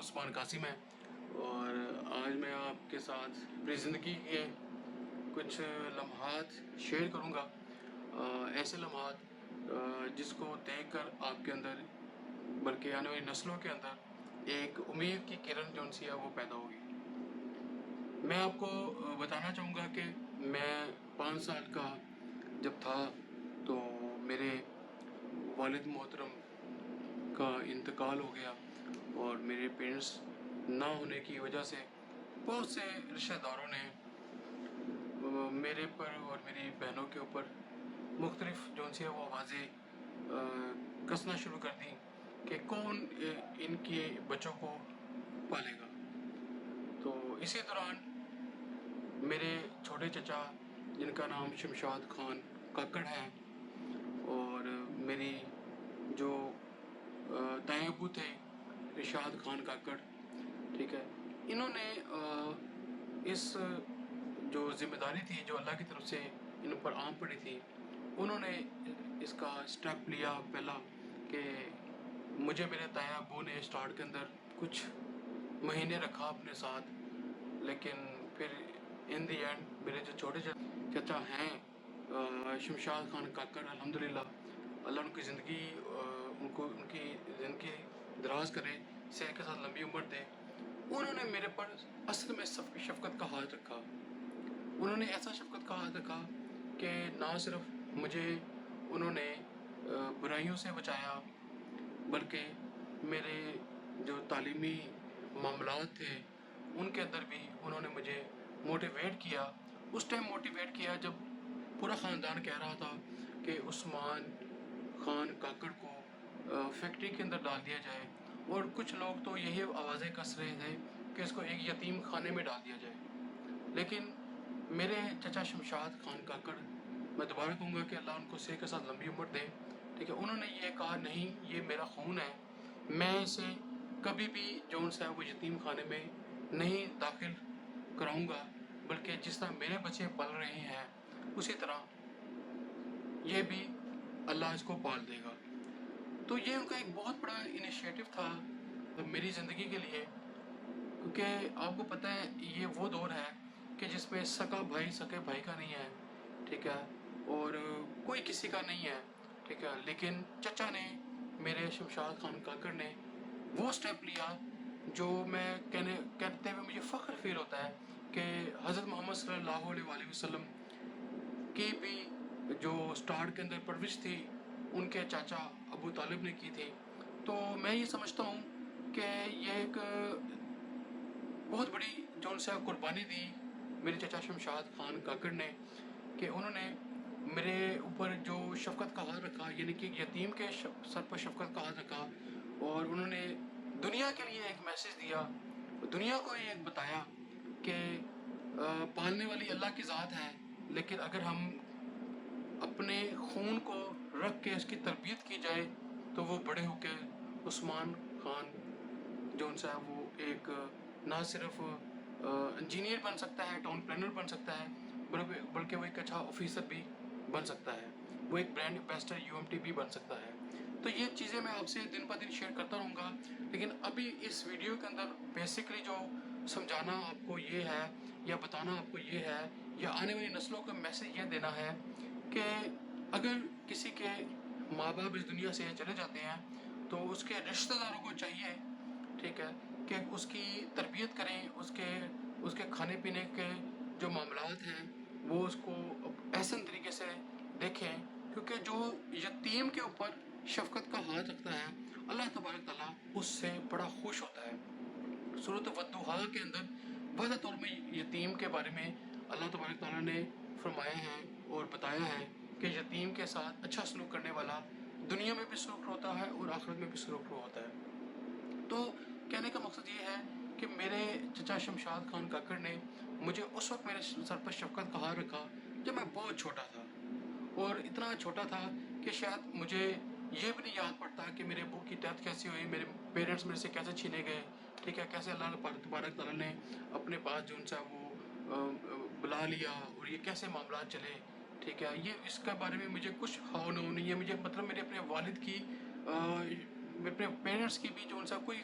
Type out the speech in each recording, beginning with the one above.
عثمان قاسم ہے اور آج میں آپ کے ساتھ اپنی زندگی کے کچھ لمحات شیئر کروں گا، ایسے لمحات جس کو دیکھ کر آپ کے اندر بلکہ آنے والی نسلوں کے اندر ایک امید کی کرن جو سی ہے وہ پیدا ہوگی۔ میں آپ کو بتانا چاہوں گا کہ میں 5 سال کا جب تھا تو میرے والد محترم کا انتقال ہو گیا اور میرے پیرنٹس نہ ہونے کی وجہ سے بہت سے رشتہ داروں نے میرے پر اور میری بہنوں کے اوپر مختلف جو سی ہے وہ آوازیں کسنا شروع کر دیں کہ کون ان کے بچوں کو پالے گا۔ تو اسی دوران میرے چھوٹے چچا جن کا نام شمشاد خان کاکڑ ہے اور میری جو دائیں ابو تھے رشاد خان کاکڑ، ٹھیک ہے، انہوں نے اس جو ذمہ داری تھی جو اللہ کی طرف سے ان پر عام پڑی تھی، انہوں نے اس کا اسٹیپ لیا پہلا کہ مجھے میرے دائیں ابو نے اسٹارٹ کے اندر کچھ مہینے رکھا اپنے ساتھ، لیکن پھر ان دی اینڈ میرے جو چھوٹے چچا ہیں شمشاد خان کاکڑ، الحمدللہ اللہ ان کی زندگی ان کی زندگی دراز کرے، صحت کے ساتھ لمبی عمر دے، انہوں نے میرے پر اصل میں شفقت کا ہاتھ رکھا۔ انہوں نے ایسا شفقت کا ہاتھ رکھا کہ نہ صرف مجھے انہوں نے برائیوں سے بچایا بلکہ میرے جو تعلیمی معاملات تھے ان کے اندر بھی انہوں نے مجھے موٹیویٹ کیا۔ اس ٹائم موٹیویٹ کیا جب پورا خاندان کہہ رہا تھا کہ عثمان خان کاکڑ کو فیکٹری کے اندر ڈال دیا جائے، اور کچھ لوگ تو یہی آوازیں کس رہے تھے کہ اس کو ایک یتیم خانے میں ڈال دیا جائے۔ لیکن میرے چچا شمشاد خان کاکڑ، میں دوبارہ کہوں گا کہ اللہ ان کو صحت کے ساتھ لمبی عمر دے، ٹھیک ہے، انہوں نے یہ کہا نہیں یہ میرا خون ہے، میں اسے کبھی بھی جو سا وہ یتیم خانے میں نہیں داخل کراؤں گا، بلکہ جس طرح میرے بچے پل رہے ہیں اسی طرح یہ بھی اللہ اس کو پال دے گا۔ تو یہ ان کا ایک بہت بڑا انیشیٹو تھا میری زندگی کے لیے، کیونکہ آپ کو پتہ ہے یہ وہ دور ہے کہ جس میں سکا بھائی سکے بھائی کا نہیں ہے، ٹھیک ہے، اور کوئی کسی کا نہیں ہے، ٹھیک ہے، لیکن چچا نے میرے شمشاد خان کاکڑ نے وہ سٹیپ لیا جو میں کہتے ہوئے مجھے فخر فیل ہوتا ہے کہ حضرت محمد صلی اللہ علیہ وآلہ وسلم کی بھی جو سٹارٹ کے اندر پرورش تھی ان کے چاچا ابو طالب نے کی تھی۔ تو میں یہ سمجھتا ہوں کہ یہ ایک بہت بڑی جو سے قربانی دی میرے چچا شمشاد خان کاکڑ نے کہ انہوں نے میرے اوپر جو شفقت کا ہاتھ رکھا، یعنی کہ یتیم کے سر پر شفقت کا ہاتھ رکھا، اور انہوں نے دنیا کے لیے ایک میسج دیا، دنیا کو یہ ایک بتایا کہ پالنے والی اللہ کی ذات ہے، لیکن اگر ہم اپنے خون کو رکھ کے اس کی تربیت کی جائے تو وہ بڑے ہو کے عثمان خان جو ان سے وہ ایک نہ صرف انجینئر بن سکتا ہے، ٹاؤن پلانر بن سکتا ہے، بلکہ وہ ایک اچھا آفیسر بھی بن سکتا ہے، وہ ایک برانڈ ایمبیسڈر UMT بھی بن سکتا ہے۔ تو یہ چیزیں میں آپ سے دن بہ دن شیئر کرتا رہوں گا، لیکن ابھی اس ویڈیو کے اندر بیسکلی جو سمجھانا آپ کو یہ ہے یا بتانا آپ کو یہ ہے یا آنے والی نسلوں کو میسج یہ دینا ہے کہ اگر کسی کے ماں باپ اس دنیا سے چلے جاتے ہیں تو اس کے رشتہ داروں کو چاہیے، ٹھیک ہے، کہ اس کی تربیت کریں، اس کے کھانے پینے کے جو معاملات ہیں وہ اس کو احسن طریقے سے دیکھیں، کیونکہ جو یتیم کے اوپر شفقت کا ہاتھ رکھتا ہے اللہ تبارک تعالیٰ اس سے بڑا خوش ہوتا ہے۔ سورۃ والضحیٰ کے اندر واضح طور میں یتیم کے بارے میں اللہ تبارک تعالیٰ نے فرمایا ہے اور بتایا ہے کہ یتیم کے ساتھ اچھا سلوک کرنے والا دنیا میں بھی سلوک ہوتا ہے اور آخرت میں بھی سلوک ہوتا ہے۔ تو کہنے کا مقصد یہ ہے کہ میرے چچا شمشاد خان کاکڑ نے مجھے اس وقت میرے سر پر شفقت کا ہاتھ رکھا جب میں بہت چھوٹا تھا، اور اتنا چھوٹا تھا کہ شاید مجھے یہ بھی نہیں یاد پڑتا کہ میرے ابو کی ڈیتھ کیسی ہوئی، میرے پیرنٹس میرے سے کیسے چھینے گئے، ٹھیک ہے، کیسے اللہ تبارک تعالیٰ نے اپنے پاس جو ان سے وہ بلا لیا اور یہ کیسے معاملات چلے، ٹھیک ہے، یہ اس کے بارے میں مجھے کچھ ہاؤ نو نہیں ہے، مجھے مطلب میرے اپنے والد کی اپنے پیرنٹس کی بھی جو ان سے کوئی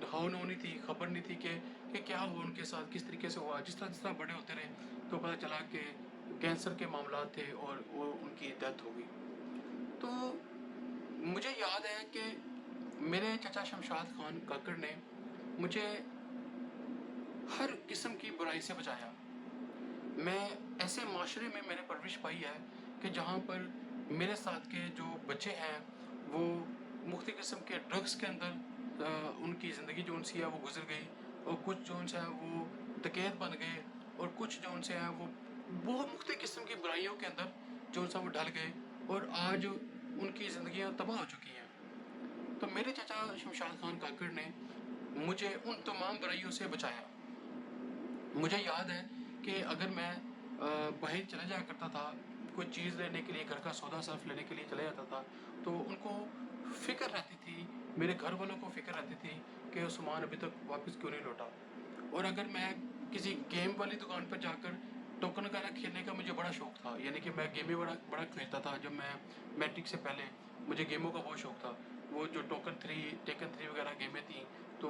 ढाउन होनी थी, खबर नहीं थी कि क्या हुआ उनके साथ, किस तरीके से हुआ। जिस तरह बड़े होते रहे तो पता चला कि कैंसर के मामला थे और वो उनकी डेथ हो गई। तो मुझे याद है कि मेरे चचा शमशाद खान काकड़ ने मुझे हर किस्म की बुराई से बचाया। मैं ऐसे माशरे में मैंने परवरिश पाई है कि जहाँ पर मेरे साथ के जो बच्चे हैं वो मुख्तलिफ किस्म के ड्रग्स के अंदर उनकी ज़िंदगी जो उनसी है वो गुजर गई, और कुछ जो उनसे है वो डकैत बन गए, और कुछ जो उनसे है वो बहुत मुख्तलिफ किस्म की बुराइयों के अंदर जो उनसे वो ढल गए, और आज उनकी ज़िंदगियाँ तबाह हो चुकी हैं। तो मेरे चचा शमशाद खान काकड़ ने मुझे उन तमाम बुराइयों से बचाया। मुझे याद है कि अगर मैं बाहर चला जाया करता था कोई चीज़ लेने के लिए, घर का सौदा सर्फ लेने के लिए चले जाता था, तो उनको फ़िक्र रहती थी, मेरे घर वालों को फ़िक्र रहती थी कि उस्मान अभी तक वापस क्यों नहीं लौटा। और अगर मैं किसी गेम वाली दुकान पर जाकर टोकन वगैरह खेलने का मुझे बड़ा शौक़ था, यानी कि मैं गेमें बड़ा बड़ा खेलता था। जब मैं मैट्रिक से पहले मुझे गेमों का बहुत शौक़ था। वो जो टेकन 3 वगैरह गेमें थी, तो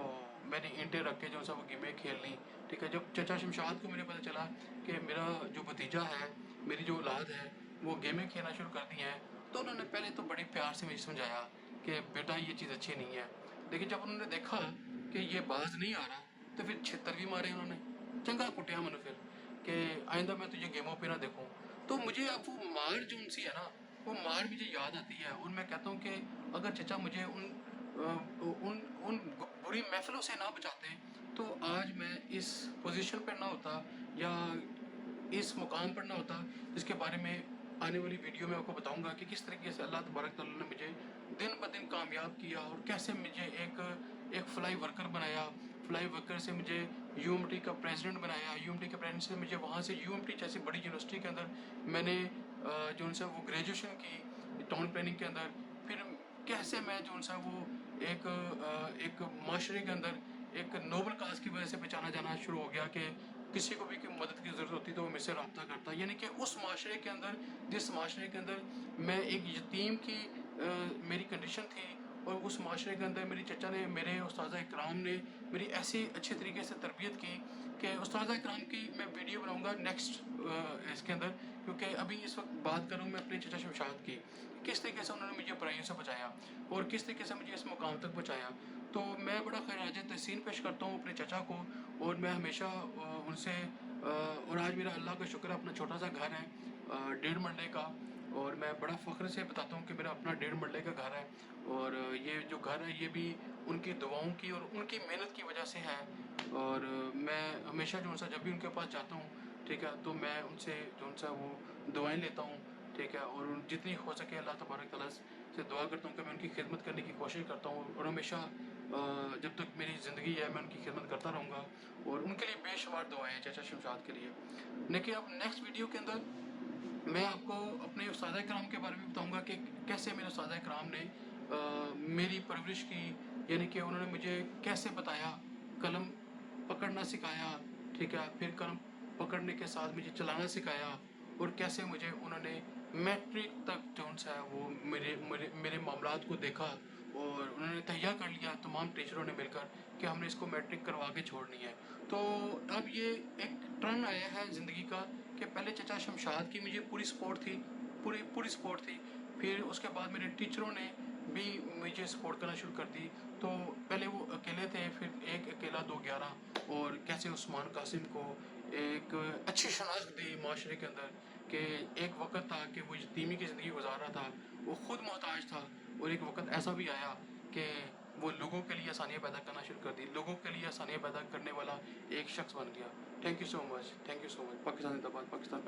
मैंने इंटें रख के जो सा वो गेमें खेल ली। ठीक है, जब चचा शमशाद को मुझे पता चला कि मेरा जो भतीजा है, मेरी जो औलाद है, वो गेमें खेलना शुरू कर दी हैं, तो उन्होंने पहले तो बड़े प्यार से मुझे समझाया कि बेटा ये चीज़ अच्छी नहीं है। लेकिन जब उन्होंने देखा कि ये बाज नहीं आ रहा, तो फिर छितर भी मारे उन्होंने, चंगा कुटिया मैंने फिर कि आइंदा मैं तुझे गेमों पे ना देखूं। तो मुझे अब वो मार जो उनसी है ना, वो मार मुझे याद आती है, और मैं कहता हूँ कि अगर चचा मुझे उन उन बुरी महफिलों से ना बचाते तो आज मैं इस पोजीशन पर ना होता, या इस मुकाम पर ना होता जिसके बारे में आने वाली वीडियो में आपको बताऊंगा कि किस तरीके से अल्लाह तबारक तआला ने मुझे दिन ब दिन कामयाब किया, और कैसे मुझे एक फ्लाई वर्कर बनाया। फ्लाई वर्कर से मुझे यूएमटी का प्रेसिडेंट बनाया, यूएमटी के प्रेसिडेंट से मुझे वहाँ से यूएमटी जैसी बड़ी यूनिवर्सिटी के अंदर मैंने जो उनसे वो ग्रेजुएशन की टाउन प्लानिंग के अंदर। फिर कैसे मैं जो उनसे वो एक माशरे के अंदर एक नोबल काज की वजह से पहचाना जाना शुरू हो गया कि किसी को भी कोई मदद की ज़रूरत होती तो वो मुझसे रब्ता करता। यानी कि उस माशरे के अंदर, जिस माशरे के अंदर मैं एक यतीम की मेरी कंडीशन थी, और उस माशरे के अंदर मेरी चचा ने, मेरे उस्ताद इकराम ने मेरी ऐसी अच्छी तरीके से तरबियत की कि उस्ताद इकराम की मैं वीडियो बनाऊंगा नेक्स्ट इसके अंदर, क्योंकि अभी इस वक्त बात करूँ मैं अपने चचा शमशाद की, किस तरीके से उन्होंने मुझे बुराइयों से बचाया और किस तरीके से मुझे इस मुकाम तक पहुँचाया। तो मैं बड़ा खराज तहसीन पेश करता हूँ अपने चचा को, और मैं हमेशा उनसे और आज मेरा अल्लाह का शुक्र है अपना छोटा सा घर है 1.5 मरले का, और मैं बड़ा फ़ख्र से बताता हूँ कि मेरा अपना 1.5 मरले का घर है। और ये जो घर है ये भी उनकी दुआओं की और उनकी मेहनत की वजह से है। और मैं हमेशा जो उनसे जब भी उनके पास जाता हूँ, ठीक है, तो मैं उनसे जो उनसे वो दुआएं लेता हूँ, ठीक है, और जितनी हो सके अल्लाह तबारक तआला से दुआ करता हूँ कि मैं उनकी खिदमत करने की कोशिश करता हूँ, और हमेशा जब तक मेरी ज़िंदगी है मैं उनकी खिदमत करता रहूँगा, और उनके लिए बेशुमार दुआएं हैं चचा शमशाद के लिए। लेकिन अब नेक्स्ट वीडियो के अंदर मैं आपको अपने उस्ताद इकराम के बारे में बताऊंगा कि कैसे मेरे उस्ताद इकराम ने मेरी परवरिश की, यानी कि उन्होंने मुझे कैसे बताया, कलम पकड़ना सिखाया, ठीक है, फिर कलम पकड़ने के साथ मुझे चलाना सिखाया, और कैसे मुझे उन्होंने मैट्रिक तक जो है वो मेरे मेरे मेरे मामलात को देखा, और उन्होंने तैयार कर लिया तमाम टीचरों ने मिलकर कि हमने इसको मैट्रिक करवा के छोड़नी है। तो अब ये एक टर्न आया है ज़िंदगी का कि पहले चचा शमशाद की मुझे पूरी सपोर्ट थी, पूरी सपोर्ट थी। फिर उसके बाद मेरे टीचरों ने भी मुझे सपोर्ट करना शुरू कर दी। तो पहले वो अकेले थे, फिर एक अकेला 2-11, और कैसे उस्मान कासिम को एक अच्छी शनाख्त दी माशरे के अंदर कि एक वक्त था कि वो यतीमी की ज़िंदगी गुजार रहा था, वो ख़ुद मोहताज था, और एक वक्त ऐसा भी आया कि वो लोगों के लिए आसानियाँ पैदा करना शुरू कर दी, लोगों के लिए आसानियाँ पैदा करने वाला एक शख्स बन गया। Thank you so much, Pakistan जिंदाबाद, पाकिस्तान